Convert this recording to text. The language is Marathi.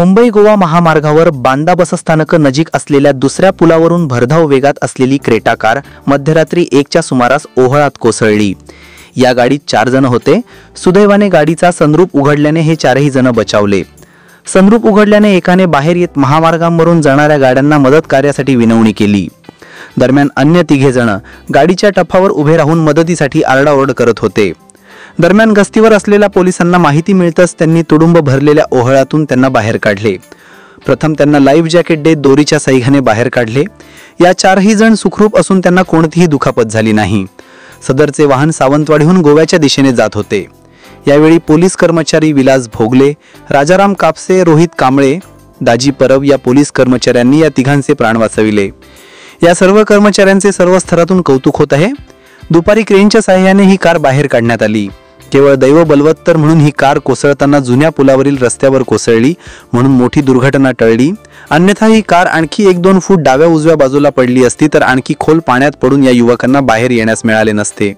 मुंबई गोवा महामार्गावर बांदा बसस्थानक नजीक असलेल्या दुसऱ्या पुलावरून भरधाव वेगात असलेली क्रेटा कार मध्यरात्री 1च्या सुमारास ओहळात कोसळली। या गाडीत 4 जण होते। सुदैवाने गाडीचा सनरूफ उघडल्याने हे 4ही जण बचावले। सनरूफ उघडल्याने एकाने बाहेर येत महामार्गावरून जाणाऱ्या गाड्यांना मदत कार्यासाठी विनवणी केली। दरम्यान अन्य 3 जण गाडीच्या टप्प्यावर उभे राहून मदतीसाठी आरडाओरड करत होते। दरम्यान गस्तीवर असलेल्या पोलिसांना माहिती मिळताच त्यांनी तुडुंब भरलेल्या ओहळातून त्यांना बाहेर काढले। प्रथम त्यांना लाईफ जॅकेट देत दोरीच्या सहाय्याने बाहेर काढले। या 4ही जण सुखरूप असून त्यांना कोणतीही दुखापत झाली नाही। सदरचे वाहन सावंतवाडीहून गोव्याच्या दिशेने जात होते। यावेळी पोलीस कर्मचारी विलास भोगले, राजाराम कापसे, रोहित कांबळे, दाजी परब या पोलीस कर्मचाऱ्यांनी या तिघांचे प्राण वाचविले। या सर्व कर्मचाऱ्यांचे सर्व स्तरातून कौतुक होत आहे। दुपारी क्रेनच्या सहाय्याने ही कार बाहेर काढण्यात आली। केवळ दैव बलवत्तर म्हणून ही कार कोसळताना जुन्या पुलावरील रस्त्यावर कोसळली म्हणून मोठी दुर्घटना टळली। अन्यथा ही कार आणखी 1-2 फूट डाव्या उजव्या बाजूला पडली असती तर आणखी खोल पाण्यात पडून या युवकांना बाहेर येण्यास मिळाले नसते।